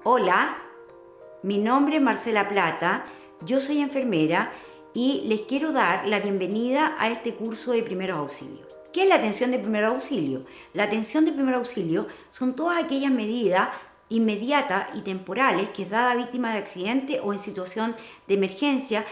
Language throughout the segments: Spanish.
Hola, mi nombre es Marcela Plata, yo soy enfermera y les quiero dar la bienvenida a este curso de primeros auxilios. ¿Qué es la atención de primer auxilio? La atención de primer auxilio son todas aquellas medidas inmediatas y temporales que es dada a víctima de accidente o en situación de emergencia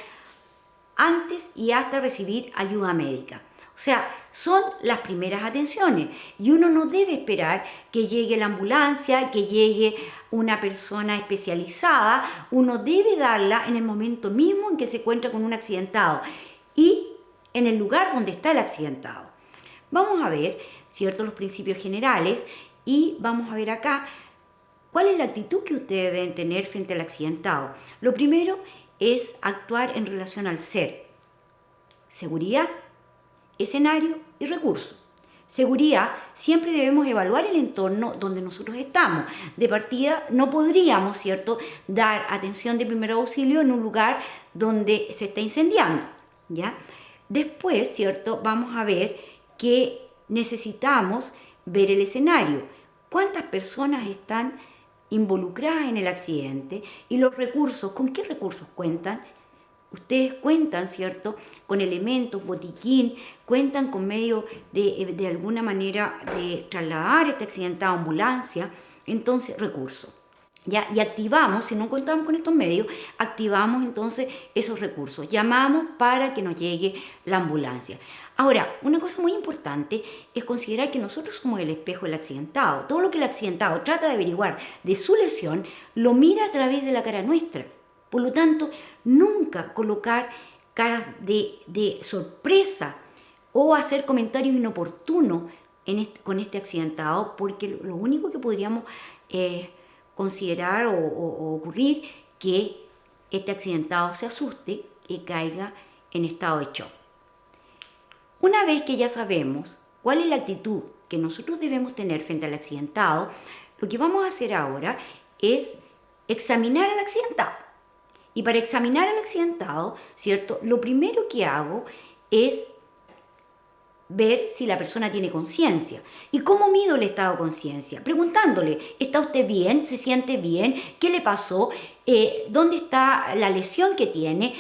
antes y hasta recibir ayuda médica. O sea, son las primeras atenciones y uno no debe esperar que llegue la ambulancia, que llegue una persona especializada. Uno debe darla en el momento mismo en que se encuentra con un accidentado y en el lugar donde está el accidentado. Vamos a ver, ¿cierto?, los principios generales y vamos a ver acá cuál es la actitud que ustedes deben tener frente al accidentado. Lo primero es actuar en relación al ser. Seguridad, escenario y recursos. Seguridad, siempre debemos evaluar el entorno donde nosotros estamos. De partida, no podríamos, ¿cierto?, dar atención de primer auxilio en un lugar donde se está incendiando, ¿ya? Después, ¿cierto?, vamos a ver que necesitamos ver el escenario. ¿Cuántas personas están involucradas en el accidente? Y los recursos, ¿con qué recursos cuentan? Ustedes cuentan, ¿cierto?, con elementos, botiquín, cuentan con medio de alguna manera de trasladar este accidentado a ambulancia, entonces recursos. ¿Ya? Y activamos, si no contamos con estos medios, activamos entonces esos recursos. Llamamos para que nos llegue la ambulancia. Ahora, una cosa muy importante es considerar que nosotros somos el espejo del accidentado. Todo lo que el accidentado trata de averiguar de su lesión, lo mira a través de la cara nuestra. Por lo tanto, nunca colocar caras de sorpresa o hacer comentarios inoportunos con este accidentado, porque lo único que podríamos considerar o ocurrir que este accidentado se asuste y caiga en estado de shock. Una vez que ya sabemos cuál es la actitud que nosotros debemos tener frente al accidentado, lo que vamos a hacer ahora es examinar al accidentado. Y para examinar al accidentado, ¿cierto?, lo primero que hago es ver si la persona tiene conciencia. ¿Y cómo mido el estado de conciencia? Preguntándole, ¿está usted bien? ¿Se siente bien? ¿Qué le pasó? ¿Dónde está la lesión que tiene?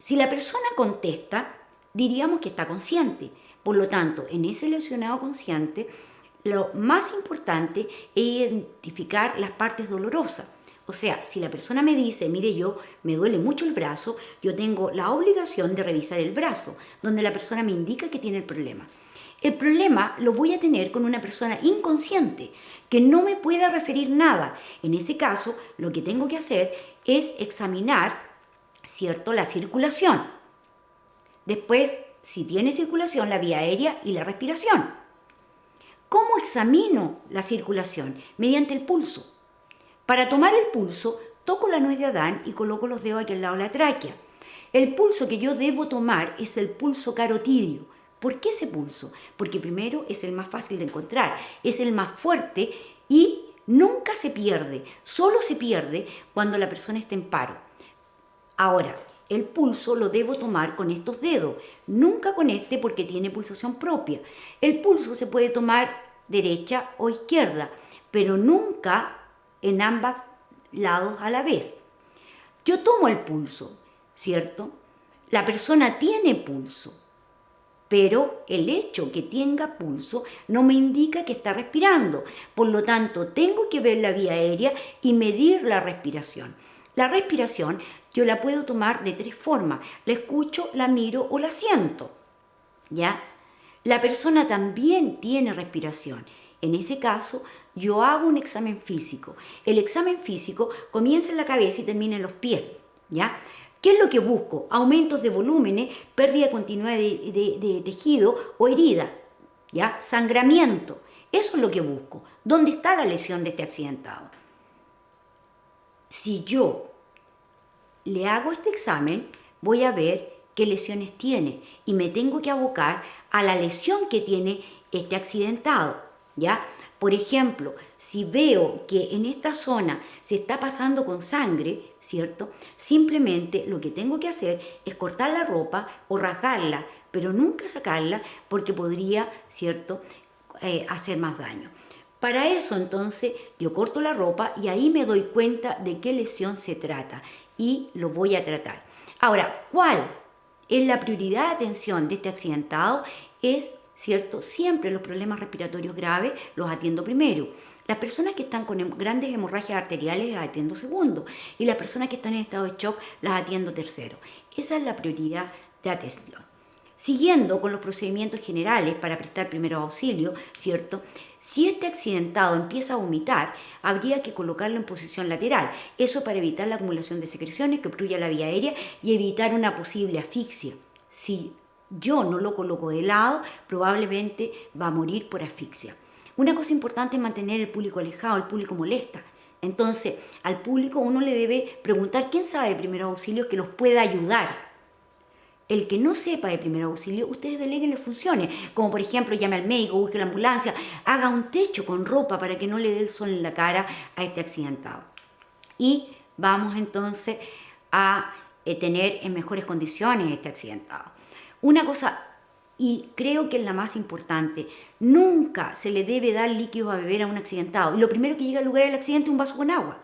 Si la persona contesta, diríamos que está consciente. Por lo tanto, en ese lesionado consciente, lo más importante es identificar las partes dolorosas. O sea, si la persona me dice, mire, me duele mucho el brazo, yo tengo la obligación de revisar el brazo, donde la persona me indica que tiene el problema. El problema lo voy a tener con una persona inconsciente, que no me pueda referir nada. En ese caso, lo que tengo que hacer es examinar, ¿cierto?, la circulación. Después, si tiene circulación, la vía aérea y la respiración. ¿Cómo examino la circulación? Mediante el pulso. Para tomar el pulso, toco la nuez de Adán y coloco los dedos aquí al lado de la tráquea. El pulso que yo debo tomar es el pulso carotídeo. ¿Por qué ese pulso? Porque primero es el más fácil de encontrar, es el más fuerte y nunca se pierde. Solo se pierde cuando la persona está en paro. Ahora, el pulso lo debo tomar con estos dedos, nunca con este porque tiene pulsación propia. El pulso se puede tomar derecha o izquierda, pero nunca en ambos lados a la vez. Yo tomo el pulso, ¿cierto? La persona tiene pulso, pero el hecho que tenga pulso no me indica que está respirando. Por lo tanto, tengo que ver la vía aérea y medir la respiración. La respiración yo la puedo tomar de tres formas. La escucho, la miro o la siento, ¿ya? La persona también tiene respiración. En ese caso, yo hago un examen físico. El examen físico comienza en la cabeza y termina en los pies, ¿ya? ¿Qué es lo que busco? Aumentos de volúmenes, pérdida continua de tejido o herida, ¿ya? Sangramiento. Eso es lo que busco. ¿Dónde está la lesión de este accidentado? Si yo le hago este examen, voy a ver qué lesiones tiene y me tengo que abocar a la lesión que tiene este accidentado, ¿ya? Por ejemplo, si veo que en esta zona se está pasando con sangre, ¿cierto? Simplemente lo que tengo que hacer es cortar la ropa o rasgarla, pero nunca sacarla porque podría, ¿cierto?, hacer más daño. Para eso entonces yo corto la ropa y ahí me doy cuenta de qué lesión se trata y lo voy a tratar. Ahora, ¿cuál es la prioridad de atención de este accidentado? Es, ¿cierto? Siempre los problemas respiratorios graves los atiendo primero. Las personas que están con grandes hemorragias arteriales las atiendo segundo. Y las personas que están en estado de shock las atiendo tercero. Esa es la prioridad de atención. Siguiendo con los procedimientos generales para prestar primeros auxilios, ¿cierto? Si este accidentado empieza a vomitar, habría que colocarlo en posición lateral. Eso para evitar la acumulación de secreciones que obstruya la vía aérea y evitar una posible asfixia. Si yo no lo coloco de lado, probablemente va a morir por asfixia. Una cosa importante es mantener el público alejado, el público molesta. Entonces, al público uno le debe preguntar quién sabe de primeros auxilios que los pueda ayudar. El que no sepa de primer auxilio, ustedes deleguenle funciones, como por ejemplo llame al médico, busque la ambulancia, haga un techo con ropa para que no le dé el sol en la cara a este accidentado. Y vamos entonces a tener en mejores condiciones este accidentado. Una cosa, y creo que es la más importante, nunca se le debe dar líquidos a beber a un accidentado. Y lo primero que llega al lugar del accidente es un vaso con agua.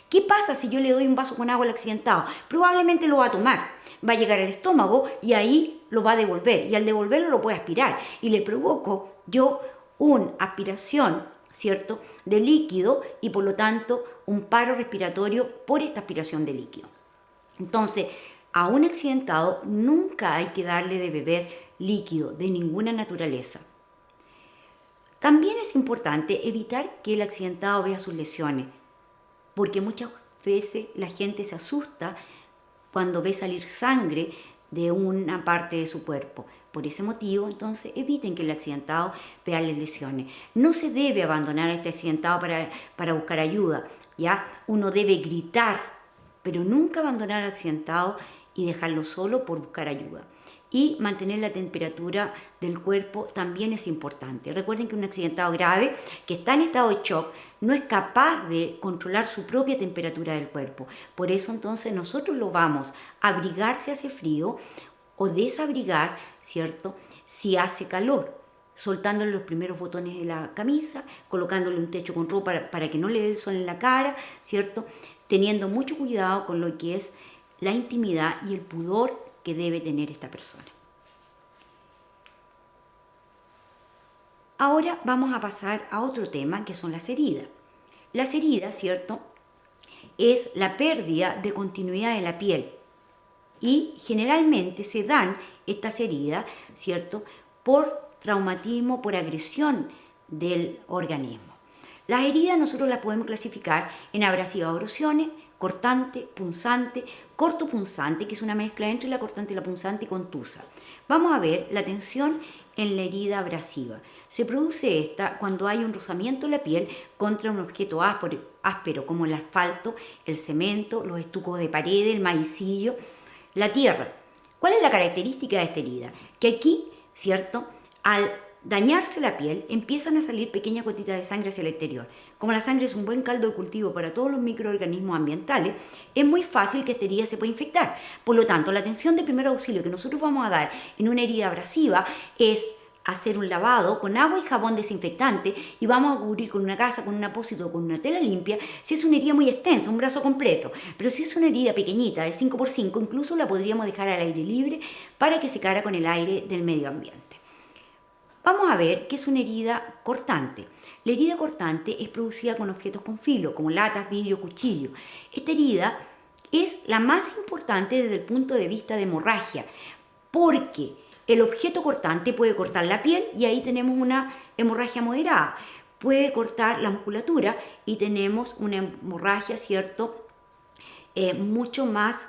¿Qué pasa si yo le doy un vaso con agua al accidentado? Probablemente lo va a tomar, va a llegar al estómago y ahí lo va a devolver. Y al devolverlo lo puede aspirar. Y le provoco yo una aspiración, ¿cierto?, de líquido y por lo tanto un paro respiratorio por esta aspiración de líquido. Entonces, a un accidentado nunca hay que darle de beber líquido de ninguna naturaleza. También es importante evitar que el accidentado vea sus lesiones, porque muchas veces la gente se asusta cuando ve salir sangre de una parte de su cuerpo. Por ese motivo, entonces, eviten que el accidentado vea las lesiones. No se debe abandonar a este accidentado para buscar ayuda, ¿ya? Uno debe gritar, pero nunca abandonar al accidentado y dejarlo solo por buscar ayuda. Y mantener la temperatura del cuerpo también es importante. Recuerden que un accidentado grave que está en estado de shock no es capaz de controlar su propia temperatura del cuerpo. Por eso entonces nosotros lo vamos a abrigar si hace frío o desabrigar, ¿cierto?, si hace calor, soltándole los primeros botones de la camisa, colocándole un techo con ropa para que no le dé el sol en la cara, ¿cierto?, teniendo mucho cuidado con lo que es la intimidad y el pudor que debe tener esta persona. Ahora vamos a pasar a otro tema que son las heridas. Las heridas, ¿cierto?, es la pérdida de continuidad de la piel y generalmente se dan estas heridas, ¿cierto?, por traumatismo, por agresión del organismo. Las heridas nosotros las podemos clasificar en abrasivas abrasiones, cortante, punzante, cortopunzante, que es una mezcla entre la cortante y la punzante, y contusa. Vamos a ver la tensión en la herida abrasiva. Se produce esta cuando hay un rozamiento de la piel contra un objeto áspero como el asfalto, el cemento, los estucos de pared, el maicillo, la tierra. ¿Cuál es la característica de esta herida? Que aquí, ¿cierto?, al dañarse la piel, empiezan a salir pequeñas gotitas de sangre hacia el exterior. Como la sangre es un buen caldo de cultivo para todos los microorganismos ambientales, es muy fácil que esta herida se pueda infectar. Por lo tanto, la atención de primer auxilio que nosotros vamos a dar en una herida abrasiva es hacer un lavado con agua y jabón desinfectante y vamos a cubrir con una gasa, con un apósito o con una tela limpia si es una herida muy extensa, un brazo completo. Pero si es una herida pequeñita de 5x5, incluso la podríamos dejar al aire libre para que secara con el aire del medio ambiente. Vamos a ver qué es una herida cortante. La herida cortante es producida con objetos con filo, como latas, vidrio, cuchillo. Esta herida es la más importante desde el punto de vista de hemorragia, porque el objeto cortante puede cortar la piel y ahí tenemos una hemorragia moderada. Puede cortar la musculatura y tenemos una hemorragia, ¿cierto?, mucho más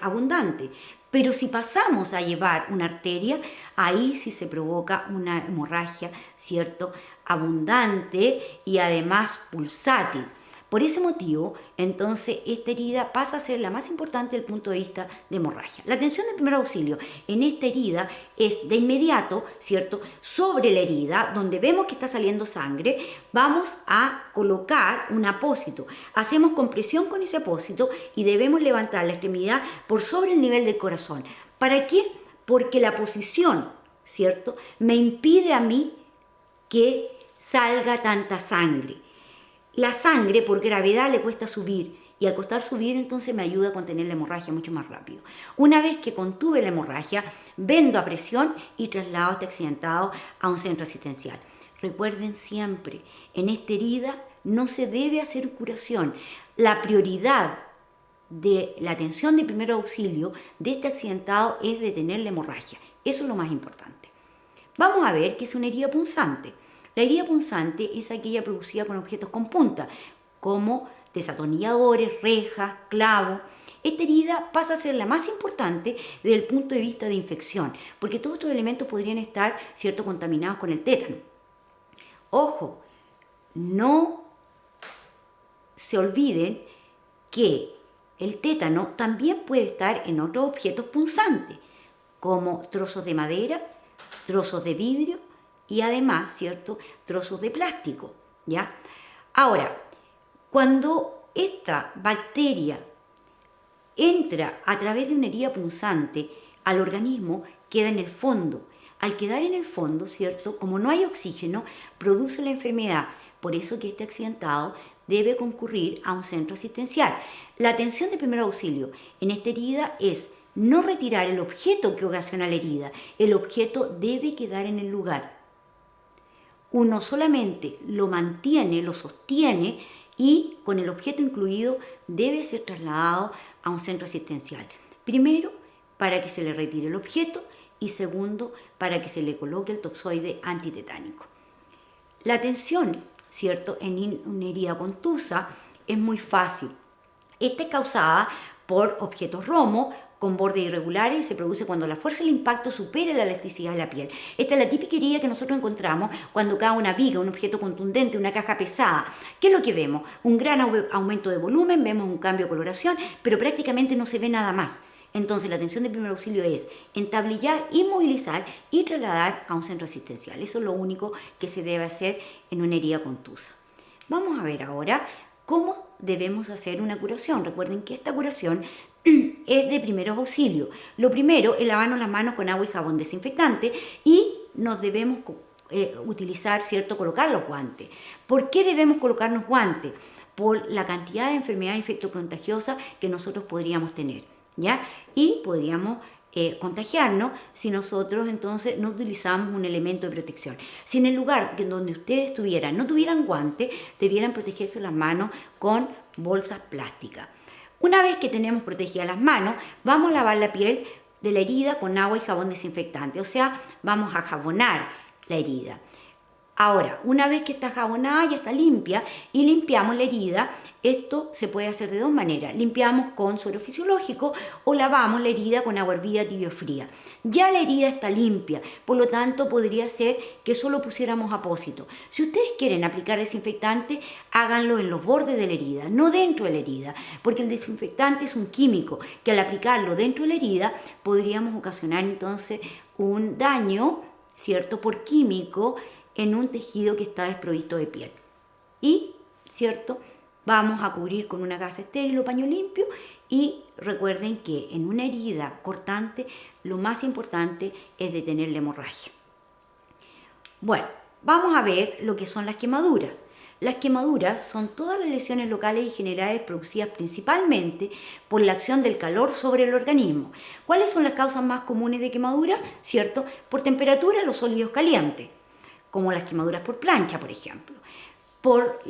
abundante. Pero si pasamos a llevar una arteria, ahí sí se provoca una hemorragia, ¿cierto?, abundante y además pulsátil. Por ese motivo, entonces, esta herida pasa a ser la más importante desde el punto de vista de hemorragia. La atención de primer auxilio en esta herida es de inmediato, ¿cierto?, sobre la herida, donde vemos que está saliendo sangre, vamos a colocar un apósito. Hacemos compresión con ese apósito y debemos levantar la extremidad por sobre el nivel del corazón. ¿Para qué? Porque la posición, ¿cierto?, me impide a mí que salga tanta sangre. La sangre por gravedad le cuesta subir y al costar subir entonces me ayuda a contener la hemorragia mucho más rápido. Una vez que contuve la hemorragia, vendo a presión y traslado a este accidentado a un centro asistencial. Recuerden siempre, en esta herida no se debe hacer curación. La prioridad de la atención de primer auxilio de este accidentado es detener la hemorragia. Eso es lo más importante. Vamos a ver qué es una herida punzante. La herida punzante es aquella producida con objetos con punta, como desatornilladores, rejas, clavos. Esta herida pasa a ser la más importante desde el punto de vista de infección, porque todos estos elementos podrían estar, ¿cierto?, contaminados con el tétano. Ojo, no se olviden que el tétano también puede estar en otros objetos punzantes, como trozos de madera, trozos de vidrio y además, ¿cierto?, trozos de plástico, ¿ya? Ahora, cuando esta bacteria entra a través de una herida punzante al organismo, queda en el fondo. Al quedar en el fondo, ¿cierto?, como no hay oxígeno, produce la enfermedad. Por eso que este accidentado debe concurrir a un centro asistencial. La atención de primer auxilio en esta herida es no retirar el objeto que ocasiona la herida. El objeto debe quedar en el lugar. Uno solamente lo mantiene, lo sostiene y con el objeto incluido debe ser trasladado a un centro asistencial. Primero, para que se le retire el objeto y segundo, para que se le coloque el toxoide antitetánico. La atención, ¿cierto?, en una herida contusa es muy fácil. Esta es causada por objetos romo con bordes irregulares y se produce cuando la fuerza del impacto supera la elasticidad de la piel. Esta es la típica herida que nosotros encontramos cuando cae una viga, un objeto contundente, una caja pesada. ¿Qué es lo que vemos? Un gran aumento de volumen, vemos un cambio de coloración, pero prácticamente no se ve nada más. Entonces la atención de primer auxilio es entablillar, inmovilizar y trasladar a un centro asistencial. Eso es lo único que se debe hacer en una herida contusa. Vamos a ver ahora cómo debemos hacer una curación. Recuerden que esta curación es de primeros auxilios. Lo primero es lavarnos las manos con agua y jabón desinfectante y nos debemos utilizar, ¿cierto?, colocar los guantes. ¿Por qué debemos colocarnos guantes? Por la cantidad de enfermedades infectocontagiosas que nosotros podríamos tener, ¿ya? Y podríamos contagiarnos si nosotros entonces no utilizamos un elemento de protección. Si en el lugar donde ustedes estuvieran no tuvieran guantes, debieran protegerse las manos con bolsas plásticas. Una vez que tenemos protegidas las manos, vamos a lavar la piel de la herida con agua y jabón desinfectante, o sea, vamos a jabonar la herida. Ahora, una vez que está jabonada, ya está limpia y limpiamos la herida. Esto se puede hacer de dos maneras. Limpiamos con suero fisiológico o lavamos la herida con agua hervida, tibia o fría. Ya la herida está limpia, por lo tanto podría ser que solo pusiéramos apósito. Si ustedes quieren aplicar desinfectante, háganlo en los bordes de la herida, no dentro de la herida, porque el desinfectante es un químico que al aplicarlo dentro de la herida podríamos ocasionar entonces un daño, ¿cierto?, por químico en un tejido que está desprovisto de piel. Y, ¿cierto?, vamos a cubrir con una gasa estéril o paño limpio y recuerden que en una herida cortante lo más importante es detener la hemorragia. Bueno, vamos a ver lo que son las quemaduras. Las quemaduras son todas las lesiones locales y generales producidas principalmente por la acción del calor sobre el organismo. ¿Cuáles son las causas más comunes de quemadura? ¿Cierto? Por temperatura, los sólidos calientes, como las quemaduras por plancha, por ejemplo. Por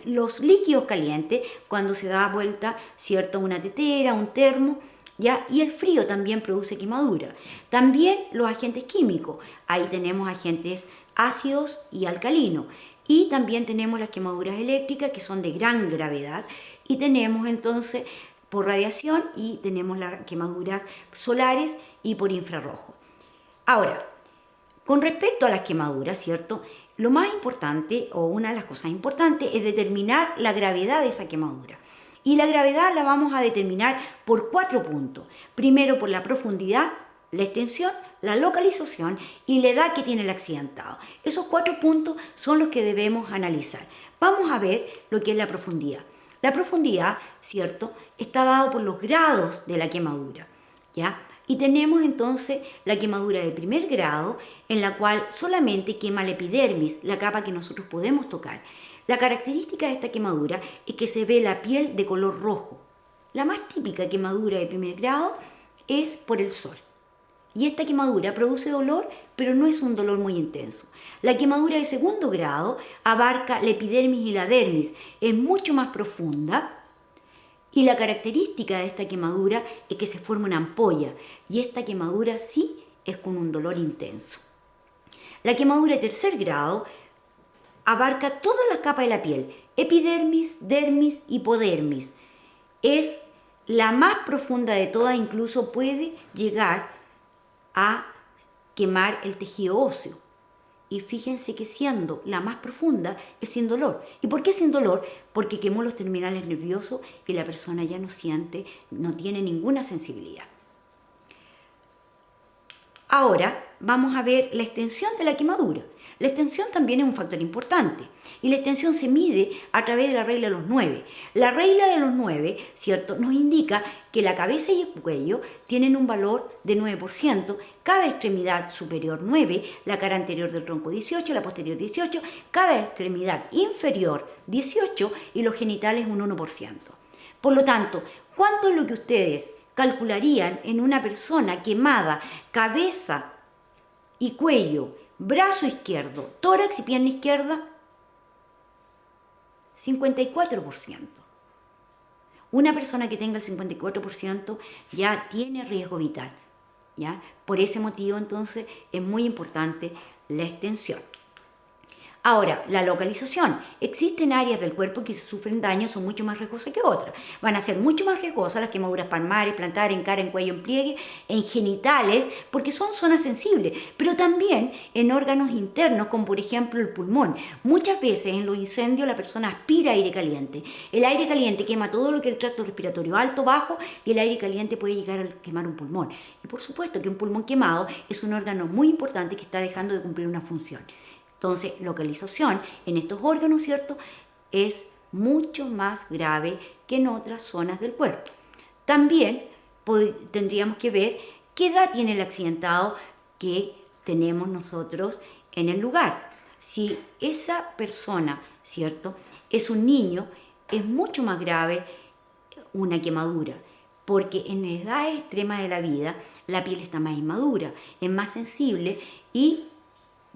los líquidos calientes, cuando se da vuelta, ¿cierto?, una tetera, un termo, ¿ya? Y el frío también produce quemadura. También los agentes químicos, ahí tenemos agentes ácidos y alcalinos. Y también tenemos las quemaduras eléctricas, que son de gran gravedad. Y tenemos entonces por radiación y tenemos las quemaduras solares y por infrarrojo. Ahora, con respecto a las quemaduras, ¿cierto?, lo más importante, o una de las cosas importantes, es determinar la gravedad de esa quemadura. Y la gravedad la vamos a determinar por 4 puntos. Primero, por la profundidad, la extensión, la localización y la edad que tiene el accidentado. Esos 4 puntos son los que debemos analizar. Vamos a ver lo que es la profundidad. La profundidad, ¿cierto?, está dado por los grados de la quemadura, ¿ya? Y tenemos entonces la quemadura de primer grado, en la cual solamente quema la epidermis, la capa que nosotros podemos tocar. La característica de esta quemadura es que se ve la piel de color rojo. La más típica quemadura de primer grado es por el sol. Y esta quemadura produce dolor, pero no es un dolor muy intenso. La quemadura de segundo grado abarca la epidermis y la dermis, es mucho más profunda. Y la característica de esta quemadura es que se forma una ampolla, y esta quemadura sí es con un dolor intenso. La quemadura de tercer grado abarca todas las capas de la piel, epidermis, dermis, hipodermis. Es la más profunda de todas, incluso puede llegar a quemar el tejido óseo. Y fíjense que siendo la más profunda es sin dolor. ¿Y por qué sin dolor? Porque quemó los terminales nerviosos y la persona ya no siente, no tiene ninguna sensibilidad. Ahora vamos a ver la extensión de la quemadura. La extensión también es un factor importante y la extensión se mide a través de la regla de los 9. La regla de los 9, ¿cierto?, nos indica que la cabeza y el cuello tienen un valor de 9%, cada extremidad superior 9, la cara anterior del tronco 18, la posterior 18, cada extremidad inferior 18 y los genitales un 1%. Por lo tanto, ¿cuánto es lo que ustedes calcularían en una persona quemada, cabeza y cuello, brazo izquierdo, tórax y pierna izquierda? 54%. Una persona que tenga el 54% ya tiene riesgo vital, ¿ya? Por ese motivo, entonces, es muy importante la extensión. Ahora, la localización. Existen áreas del cuerpo que si sufren daño son mucho más riesgosas que otras. Van a ser mucho más riesgosas las quemaduras palmares, plantares, en cara, en cuello, en pliegue, en genitales, porque son zonas sensibles, pero también en órganos internos, como por ejemplo el pulmón. Muchas veces en los incendios la persona aspira aire caliente. El aire caliente quema todo lo que es el tracto respiratorio alto, bajo, y el aire caliente puede llegar a quemar un pulmón. Y por supuesto que un pulmón quemado es un órgano muy importante que está dejando de cumplir una función. Entonces, localización en estos órganos, ¿cierto?, es mucho más grave que en otras zonas del cuerpo. También tendríamos que ver qué edad tiene el accidentado que tenemos nosotros en el lugar. Si esa persona, ¿cierto?, es un niño, es mucho más grave una quemadura, porque en edades extremas de la vida la piel está más inmadura, es más sensible y,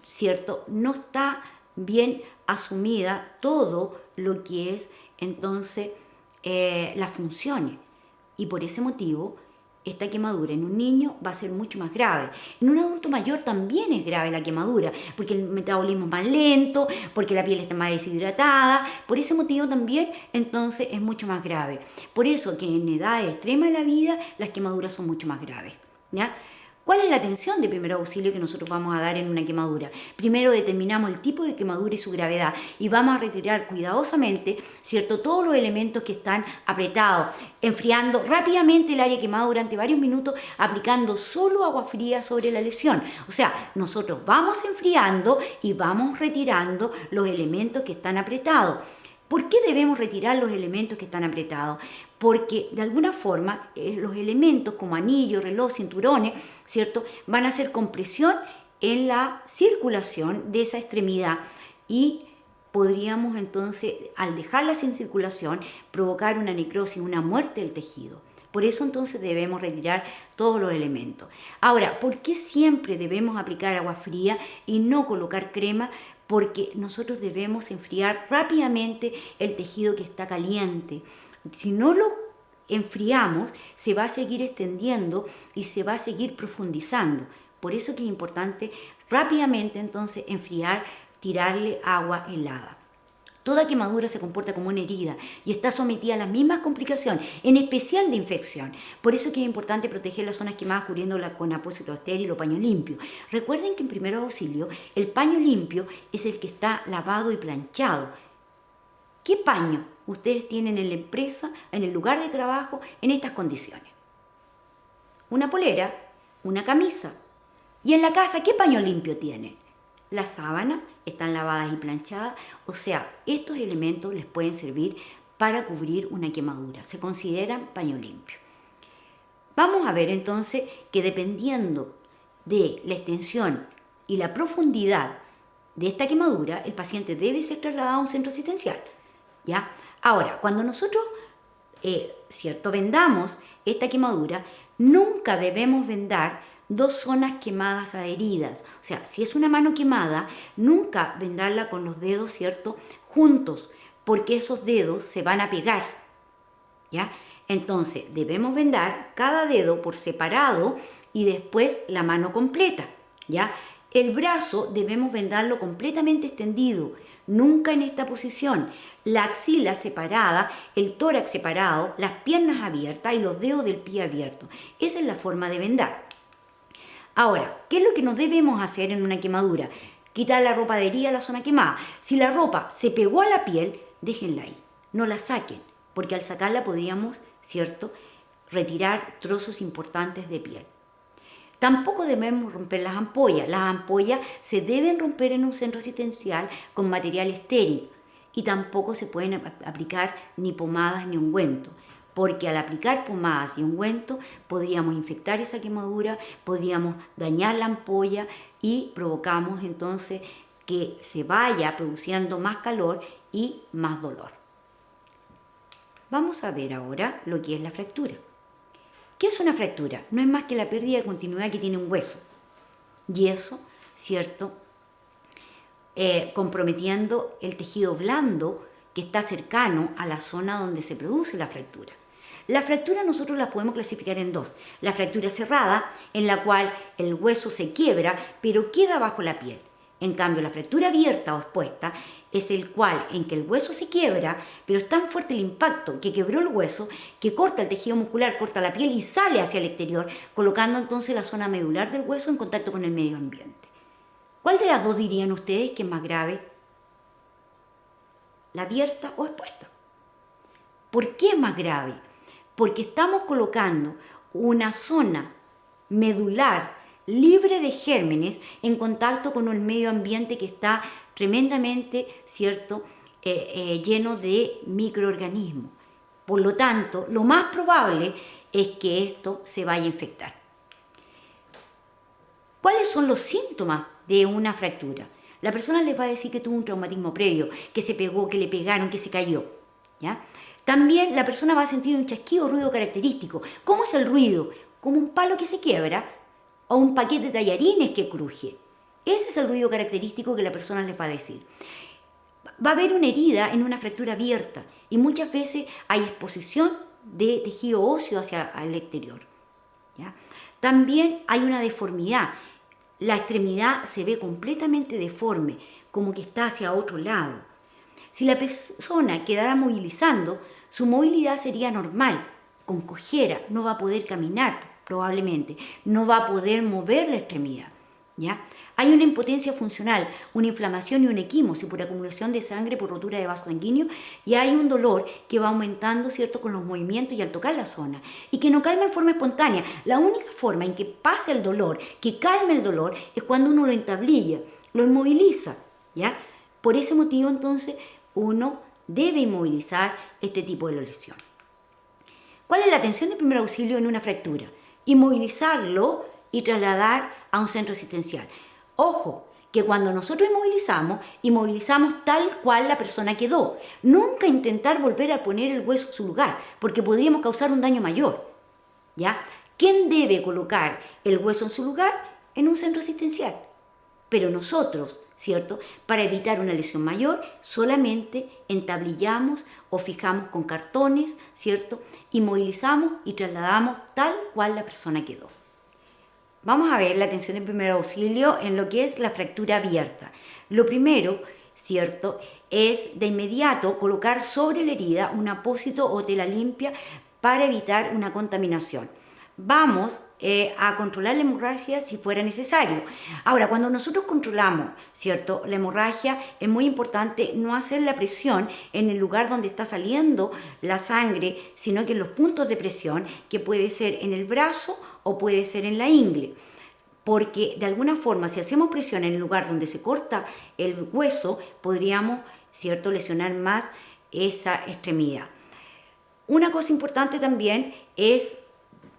¿cierto?, no está bien asumida todo lo que es entonces las funciones. Y por ese motivo, esta quemadura en un niño va a ser mucho más grave. En un adulto mayor también es grave la quemadura, porque el metabolismo es más lento, porque la piel está más deshidratada. Por ese motivo también, entonces, es mucho más grave. Por eso que en edades extremas de la vida, las quemaduras son mucho más graves, ¿ya? ¿Cuál es la atención de primer auxilio que nosotros vamos a dar en una quemadura? Primero determinamos el tipo de quemadura y su gravedad y vamos a retirar cuidadosamente, ¿cierto?, todos los elementos que están apretados, enfriando rápidamente el área quemada durante varios minutos, aplicando solo agua fría sobre la lesión. O sea, nosotros vamos enfriando y vamos retirando los elementos que están apretados. ¿Por qué debemos retirar los elementos que están apretados? Porque de alguna forma los elementos como anillos, reloj, cinturones, ¿cierto?, van a hacer compresión en la circulación de esa extremidad y podríamos entonces, al dejarla sin circulación, provocar una necrosis, una muerte del tejido. Por eso entonces debemos retirar todos los elementos. Ahora, ¿por qué siempre debemos aplicar agua fría y no colocar crema? Porque nosotros debemos enfriar rápidamente el tejido que está caliente. Si no lo enfriamos, se va a seguir extendiendo y se va a seguir profundizando. Por eso que es importante rápidamente entonces enfriar, tirarle agua helada. Toda quemadura se comporta como una herida y está sometida a las mismas complicaciones, en especial de infección. Por eso es que es importante proteger las zonas quemadas cubriéndolas con apósito estéril o paño limpio. Recuerden que en primeros auxilios el paño limpio es el que está lavado y planchado. ¿Qué paño ustedes tienen en la empresa, en el lugar de trabajo, en estas condiciones? Una polera, una camisa. ¿Y en la casa qué paño limpio tienen? Las sábanas están lavadas y planchadas, o sea, estos elementos les pueden servir para cubrir una quemadura. Se consideran paño limpio. Vamos a ver entonces que dependiendo de la extensión y la profundidad de esta quemadura, el paciente debe ser trasladado a un centro asistencial, ¿ya? Ahora, cuando nosotros, vendamos esta quemadura, nunca debemos vendar dos zonas quemadas adheridas. O sea, si es una mano quemada, nunca vendarla con los dedos, ¿cierto?, juntos, porque esos dedos se van a pegar, ¿ya? Entonces, debemos vendar cada dedo por separado y después la mano completa, ¿ya? El brazo debemos vendarlo completamente extendido, nunca en esta posición. La axila separada, el tórax separado, las piernas abiertas y los dedos del pie abiertos. Esa es la forma de vendar. Ahora, ¿qué es lo que no debemos hacer en una quemadura? Quitar la ropa adherida a la zona quemada. Si la ropa se pegó a la piel, déjenla ahí, no la saquen, porque al sacarla podríamos, ¿cierto?, retirar trozos importantes de piel. Tampoco debemos romper las ampollas. Las ampollas se deben romper en un centro asistencial con material estéril y tampoco se pueden aplicar ni pomadas ni ungüentos, porque al aplicar pomadas y ungüentos podríamos infectar esa quemadura, podríamos dañar la ampolla y provocamos entonces que se vaya produciendo más calor y más dolor. Vamos a ver ahora lo que es la fractura. ¿Qué es una fractura? No es más que la pérdida de continuidad que tiene un hueso. Y eso, ¿cierto?, comprometiendo el tejido blando que está cercano a la zona donde se produce la fractura. La fractura nosotros la podemos clasificar en dos. La fractura cerrada, en la cual el hueso se quiebra, pero queda bajo la piel. En cambio, la fractura abierta o expuesta es el cual en que el hueso se quiebra, pero es tan fuerte el impacto que quebró el hueso que corta el tejido muscular, corta la piel y sale hacia el exterior, colocando entonces la zona medular del hueso en contacto con el medio ambiente. ¿Cuál de las dos dirían ustedes que es más grave? ¿La abierta o expuesta? ¿Por qué es más grave? Porque estamos colocando una zona medular libre de gérmenes en contacto con el medio ambiente que está tremendamente, ¿cierto?, lleno de microorganismos. Por lo tanto, lo más probable es que esto se vaya a infectar. ¿Cuáles son los síntomas de una fractura? La persona les va a decir que tuvo un traumatismo previo, que se pegó, que le pegaron, que se cayó, ¿ya? También la persona va a sentir un chasquido, ruido característico. ¿Cómo es el ruido? Como un palo que se quiebra o un paquete de tallarines que cruje. Ese es el ruido característico que la persona les va a decir. Va a haber una herida en una fractura abierta y muchas veces hay exposición de tejido óseo hacia el exterior, ¿ya? También hay una deformidad. La extremidad se ve completamente deforme, como que está hacia otro lado. Si la persona quedara movilizando, su movilidad sería normal, con cojera, no va a poder caminar probablemente, no va a poder mover la extremidad, ¿ya? Hay una impotencia funcional, una inflamación y un equimosis por acumulación de sangre, por rotura de vaso sanguíneo, y hay un dolor que va aumentando, ¿cierto?, con los movimientos y al tocar la zona, y que no calma en forma espontánea. La única forma en que pasa el dolor, que calme el dolor, es cuando uno lo entablilla, lo inmoviliza, ¿ya? Por ese motivo, entonces, uno debe inmovilizar este tipo de lesión. ¿Cuál es la atención de primer auxilio en una fractura? Inmovilizarlo y trasladar a un centro asistencial. Ojo, que cuando nosotros inmovilizamos tal cual la persona quedó. Nunca intentar volver a poner el hueso en su lugar, porque podríamos causar un daño mayor, ¿ya? ¿Quién debe colocar el hueso en su lugar? En un centro asistencial. Pero nosotros, ¿cierto?, para evitar una lesión mayor, solamente entablillamos o fijamos con cartones, ¿cierto?, inmovilizamos y trasladamos tal cual la persona quedó. Vamos a ver la atención de primer auxilio en lo que es la fractura abierta. Lo primero, ¿cierto?, es de inmediato colocar sobre la herida un apósito o tela limpia para evitar una contaminación. Vamos a controlar la hemorragia si fuera necesario. Ahora, cuando nosotros controlamos, ¿cierto?, la hemorragia, es muy importante no hacer la presión en el lugar donde está saliendo la sangre, sino que en los puntos de presión, que puede ser en el brazo o puede ser en la ingle. Porque de alguna forma, si hacemos presión en el lugar donde se corta el hueso, podríamos, ¿cierto?, lesionar más esa extremidad. Una cosa importante también es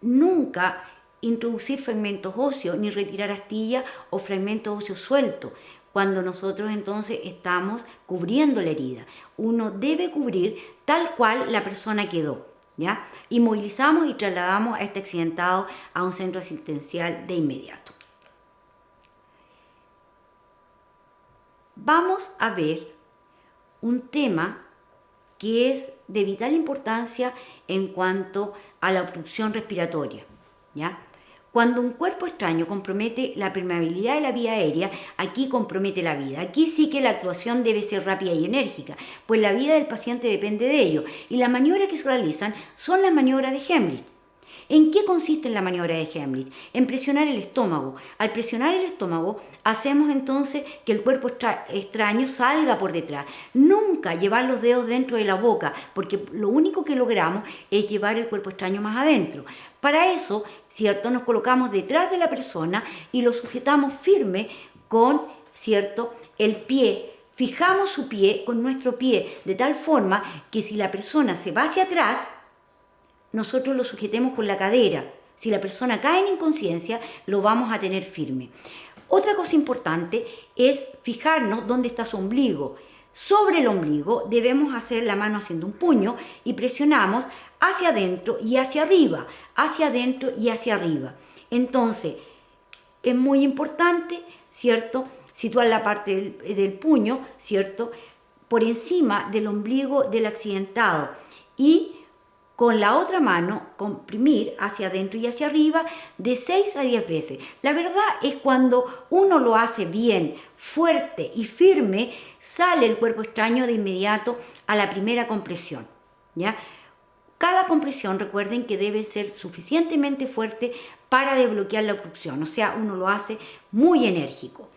nunca introducir fragmentos óseos ni retirar astillas o fragmentos óseos sueltos cuando nosotros entonces estamos cubriendo la herida. Uno debe cubrir tal cual la persona quedó, ¿ya? Inmovilizamos y trasladamos a este accidentado a un centro asistencial de inmediato. Vamos a ver un tema que es de vital importancia en cuanto a la obstrucción respiratoria, ¿ya? Cuando un cuerpo extraño compromete la permeabilidad de la vía aérea, aquí compromete la vida. Aquí sí que la actuación debe ser rápida y enérgica, pues la vida del paciente depende de ello. Y las maniobras que se realizan son las maniobras de Heimlich. ¿En qué consiste la maniobra de Heimlich? En presionar el estómago. Al presionar el estómago, hacemos entonces que el cuerpo extraño salga por detrás. Nunca llevar los dedos dentro de la boca, porque lo único que logramos es llevar el cuerpo extraño más adentro. Para eso, ¿cierto?, nos colocamos detrás de la persona y lo sujetamos firme con, ¿cierto?, el pie. Fijamos su pie con nuestro pie de tal forma que si la persona se va hacia atrás, nosotros lo sujetemos con la cadera. Si la persona cae en inconsciencia, lo vamos a tener firme. Otra cosa importante es fijarnos dónde está su ombligo. Sobre el ombligo debemos hacer la mano haciendo un puño y presionamos hacia adentro y hacia arriba, hacia adentro y hacia arriba. Entonces, es muy importante, ¿cierto?, situar la parte del puño, ¿cierto?, por encima del ombligo del accidentado y con la otra mano comprimir hacia adentro y hacia arriba de 6 a 10 veces. La verdad es cuando uno lo hace bien, fuerte y firme, sale el cuerpo extraño de inmediato a la primera compresión, ¿ya? Cada compresión, recuerden que debe ser suficientemente fuerte para desbloquear la obstrucción, o sea, uno lo hace muy enérgico.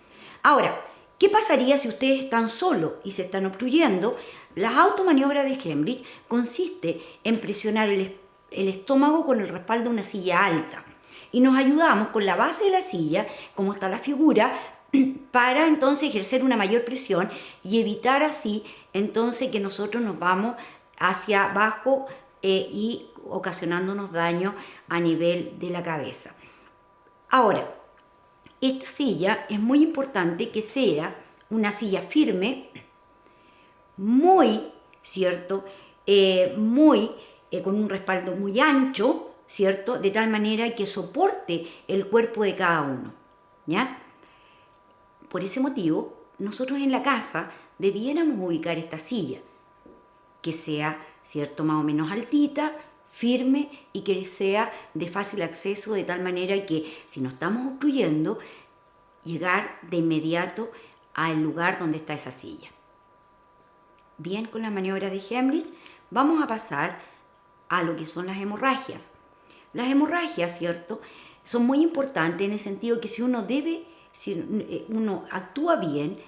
Ahora, ¿qué pasaría si ustedes están solos y se están obstruyendo? Las automaniobras de Heimlich consiste en presionar el estómago con el respaldo de una silla alta y nos ayudamos con la base de la silla, como está la figura, para entonces ejercer una mayor presión y evitar así entonces que nosotros nos vamos hacia abajo y ocasionándonos daño a nivel de la cabeza. Ahora, esta silla es muy importante que sea una silla firme, muy, ¿cierto?, con un respaldo muy ancho, ¿cierto?, de tal manera que soporte el cuerpo de cada uno, ¿ya? Por ese motivo, nosotros en la casa debiéramos ubicar esta silla, que sea, ¿cierto?, más o menos altita, firme y que sea de fácil acceso, de tal manera que si nos estamos obstruyendo, llegar de inmediato al lugar donde está esa silla. Bien, con la maniobra de Heimlich vamos a pasar a lo que son las hemorragias. Las hemorragias, ¿cierto?, son muy importantes en el sentido que si uno actúa bien,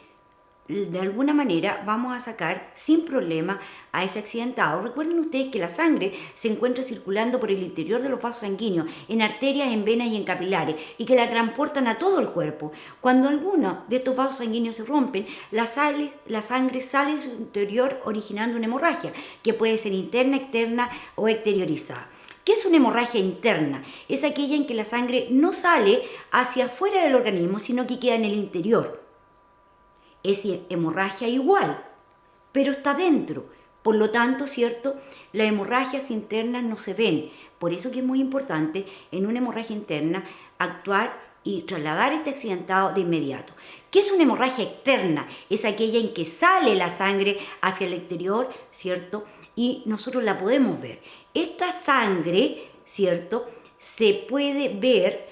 de alguna manera vamos a sacar sin problema a ese accidentado. Recuerden ustedes que la sangre se encuentra circulando por el interior de los vasos sanguíneos, en arterias, en venas y en capilares, y que la transportan a todo el cuerpo. Cuando alguno de estos vasos sanguíneos se rompen, la sangre sale de su interior originando una hemorragia, que puede ser interna, externa o exteriorizada. ¿Qué es una hemorragia interna? Es aquella en que la sangre no sale hacia afuera del organismo, sino que queda en el interior. Es hemorragia igual, pero está dentro. Por lo tanto, ¿cierto?, las hemorragias internas no se ven. Por eso que es muy importante en una hemorragia interna actuar y trasladar este accidentado de inmediato. ¿Qué es una hemorragia externa? Es aquella en que sale la sangre hacia el exterior, ¿cierto?, y nosotros la podemos ver. Esta sangre, ¿cierto?, se puede ver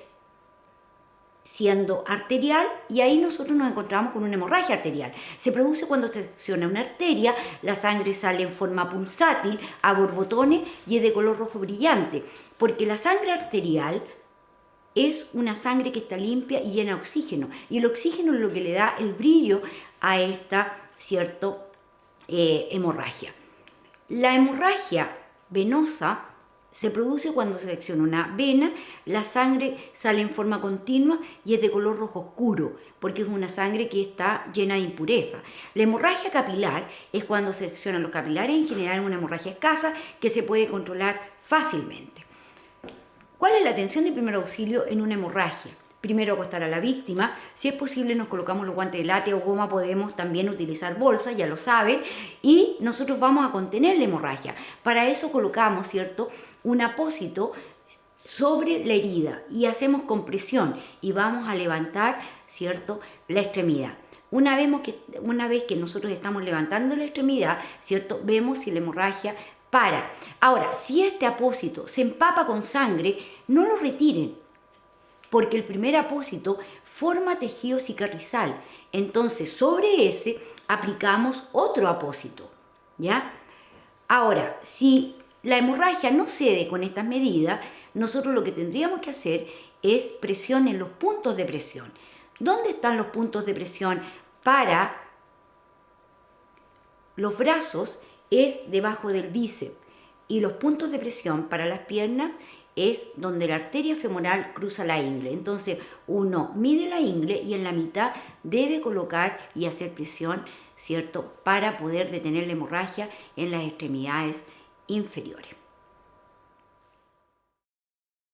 siendo arterial y ahí nosotros nos encontramos con una hemorragia arterial. Se produce cuando se secciona una arteria, la sangre sale en forma pulsátil, a borbotones y es de color rojo brillante, porque la sangre arterial es una sangre que está limpia y llena de oxígeno, y el oxígeno es lo que le da el brillo a esta, ¿cierto?, hemorragia. La hemorragia venosa se produce cuando se secciona una vena, la sangre sale en forma continua y es de color rojo oscuro, porque es una sangre que está llena de impureza. La hemorragia capilar es cuando se seccionan los capilares, en general una hemorragia escasa que se puede controlar fácilmente. ¿Cuál es la atención de primer auxilio en una hemorragia? Primero acostar a la víctima, si es posible nos colocamos los guantes de late o goma, podemos también utilizar bolsa, ya lo saben, y nosotros vamos a contener la hemorragia. Para eso colocamos, ¿cierto?, un apósito sobre la herida y hacemos compresión y vamos a levantar, ¿cierto?, la extremidad. Una vez que nosotros estamos levantando la extremidad, ¿cierto?, vemos si la hemorragia para. Ahora, si este apósito se empapa con sangre, no lo retiren, porque el primer apósito forma tejido cicatricial. Entonces, sobre ese aplicamos otro apósito, ¿ya? Ahora, si la hemorragia no cede con estas medidas, nosotros lo que tendríamos que hacer es presión en los puntos de presión. ¿Dónde están los puntos de presión para los brazos? Es debajo del bíceps. Y los puntos de presión para las piernas es donde la arteria femoral cruza la ingle. Entonces uno mide la ingle y en la mitad debe colocar y hacer presión, ¿cierto?, para poder detener la hemorragia en las extremidades inferiores.